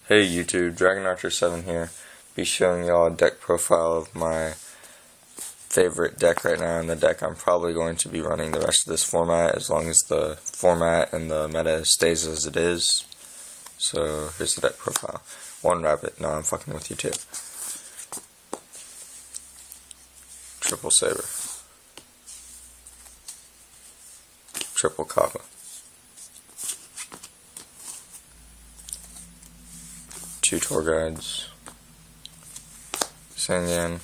Hey YouTube, Dragon Archer 7 here. Be showing y'all a deck profile of my favorite deck right now, and the deck I'm probably going to be running the rest of this format as long as the format and the meta stays as it is. So here's the deck profile. One rabbit. No, I'm fucking with you too. Triple saber. Triple kava. Two tour guides, Sanyan,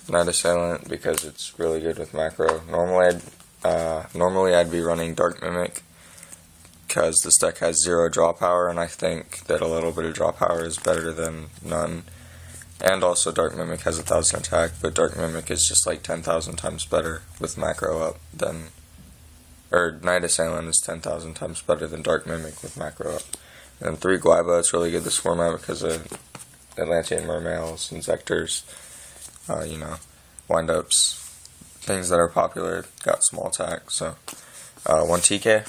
Night Assailant because it's really good with macro. Normally I'd be running Dark Mimic because this deck has 0 draw power, and I think that a little bit of draw power is better than none. And also Dark Mimic has 1000 attack, but Dark Mimic is just like 10,000 times better with macro up than, or Night Assailant is 10,000 times better than Dark Mimic with macro up. And 3 Glyba, it's really good this format because of Atlantean Mermails, Insectors, windups, things that are popular, got small attack. So, 1 TK,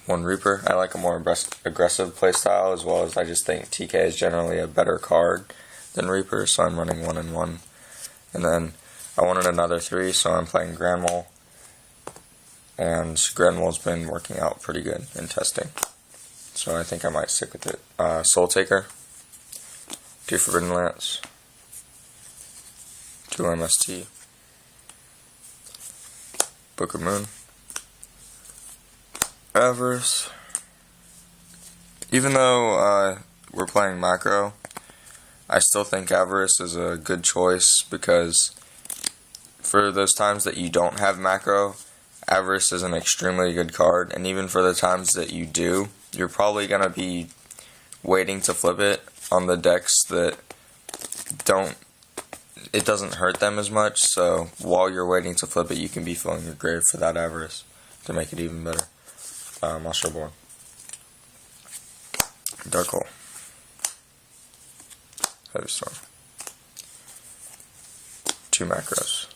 1 Reaper. I like a more aggressive playstyle, as well as I just think TK is generally a better card than Reaper, so I'm running 1 and 1. And then I wanted another 3, so I'm playing Grand Mole. And Grenwell's been working out pretty good in testing, so I think I might stick with it. Soul Taker, 2 Forbidden Lance, 2 MST, Book of Moon, Avarice. Even though we're playing macro, I still think Avarice is a good choice because for those times that you don't have macro, Avarice is an extremely good card, and even for the times that you do, you're probably going to be waiting to flip it on the decks that it doesn't hurt them as much, so while you're waiting to flip it, you can be filling your grave for that Avarice to make it even better. Monsterborn. Dark Hole. Heavy Storm. 2 macros.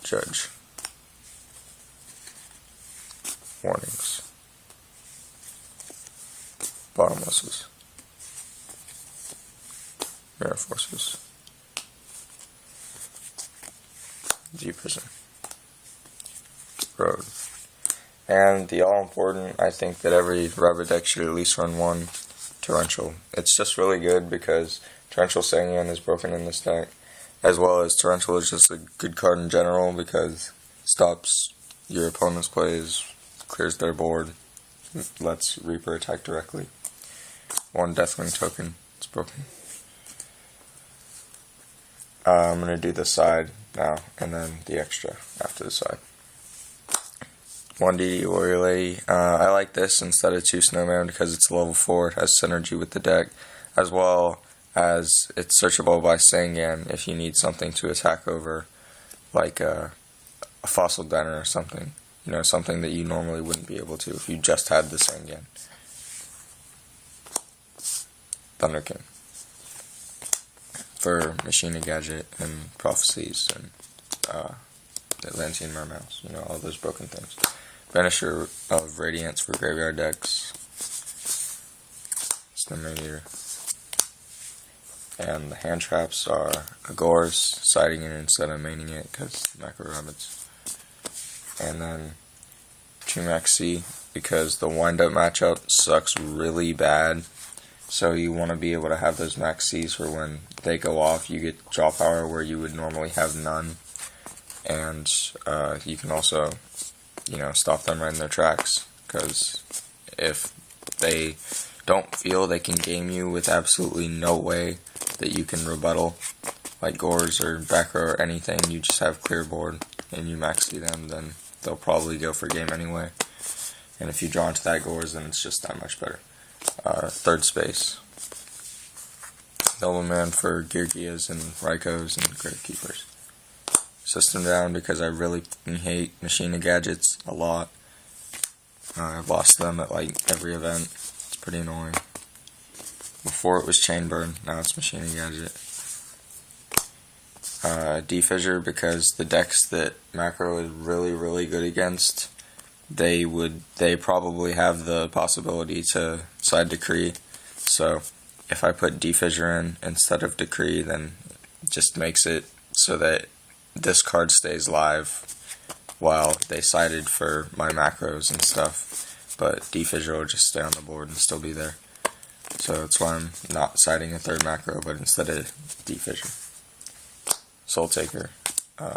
Judge. Warnings. Bottomlesses. Mirror Forces. G-Prison. Road. And the all-important, I think that every rubber deck should at least run 1 Torrential. It's just really good because Torrential Sanyan is broken in this deck, as well as Torrential is just a good card in general because it stops your opponent's plays, clears their board, lets Reaper attack directly. 1 Deathwing token, it's broken. I'm going to do the side now, and then the extra after the side. 1 DD Warrior Lady. I like this instead of 2 Snowman because it's level 4, it has synergy with the deck, as well as it's searchable by Sangan if you need something to attack over, like a Fossil Den or something. You know, something that you normally wouldn't be able to if you just had the Sangan. Thunder King. For Machina Gadget and Prophecies and Atlantean Mermails. You know, all those broken things. Vanisher of Radiance for graveyard decks. Snowman Eater. And the hand traps are Agors, siding it instead of maining it because macro rabbits. And then 2 Max C because the wind-up matchup sucks really bad. So you want to be able to have those Max Cs for when they go off, you get draw power where you would normally have none. And you can also, stop them right in their tracks. Because if they don't feel they can game you with absolutely no way that you can rebuttal, like Gores or back row or anything, you just have clear board and you maxi them, then they'll probably go for game anyway. And if you draw into that Gores, then it's just that much better. 3rd space. Nobleman for Geargias and Raikos and Gravekeepers. System down because I really hate Machina Gadgets a lot. I've lost them at like every event. It's pretty annoying. Before it was Chain Burn, now it's Machina Gadget. Defissure because the decks that macro is really, really good against they probably have the possibility to side decree. So if I put defissure in instead of decree, then it just makes it so that this card stays live while they sided for my macros and stuff, but defissure will just stay on the board and still be there. So that's why I'm not siding a third macro, but instead of defissure. Soul Taker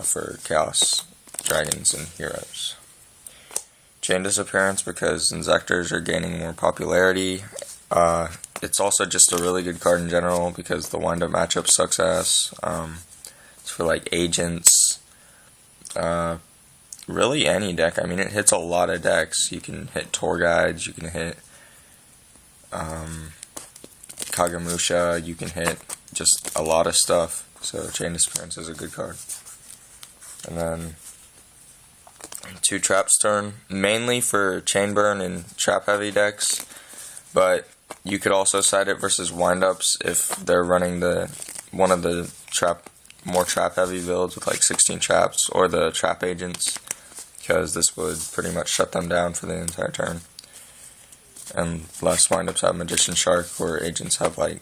for Chaos, Dragons, and Heroes. Chain Disappearance because Inzectors are gaining more popularity. It's also just a really good card in general because the wind-up matchup sucks ass. It's for like agents. Really any deck. I mean, it hits a lot of decks. You can hit Tour Guides, you can hit Kagamusha, you can hit just a lot of stuff. So Chain Disappearance is a good card. And then 2 Traps turn, mainly for Chain Burn and Trap Heavy decks, but you could also side it versus windups if they're running one of the more trap heavy builds with like 16 traps, or the trap agents, because this would pretty much shut them down for the entire turn. And less windups have Magician Shark, where agents have like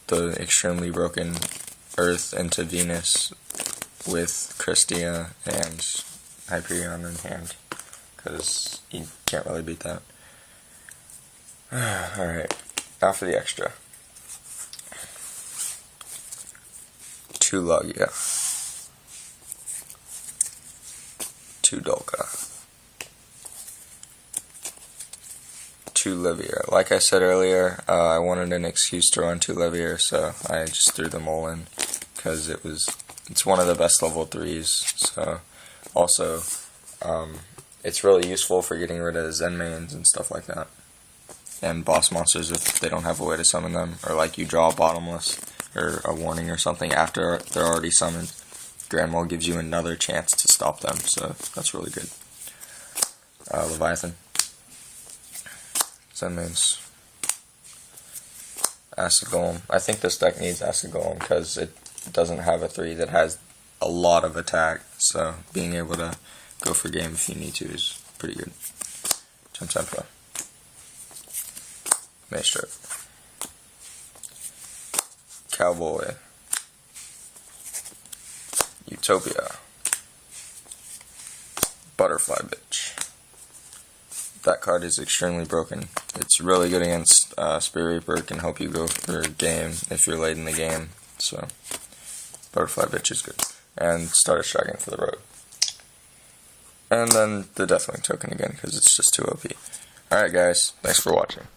the extremely broken Earth into Venus with Christia and Hyperion in hand, because you can't really beat that. Alright, now for the extra. 2 Logia, 2 Dolka, 2 Livier. Like I said earlier, I wanted an excuse to run 2 Livier, so I just threw them all in, because it's one of the best level 3s. So also, it's really useful for getting rid of Zen mains and stuff like that, and boss monsters if they don't have a way to summon them, or like you draw a bottomless or a warning or something after they're already summoned. Grandma gives you another chance to stop them, so that's really good. Leviathan, Zen mains, Acid Golem. I think this deck needs Acid Golem because it doesn't have a 3 that has a lot of attack, so being able to go for game if you need to is pretty good. Temtempa, Maestro, Cowboy, Utopia, Butterfly Bitch. That card is extremely broken. It's really good against Spirit Reaper. It can help you go for a game if you're late in the game. So Butterfly Bitch is good. And Stardust Dragon for the road. And then the Deathwing token again because it's just too OP. Alright guys, thanks for watching.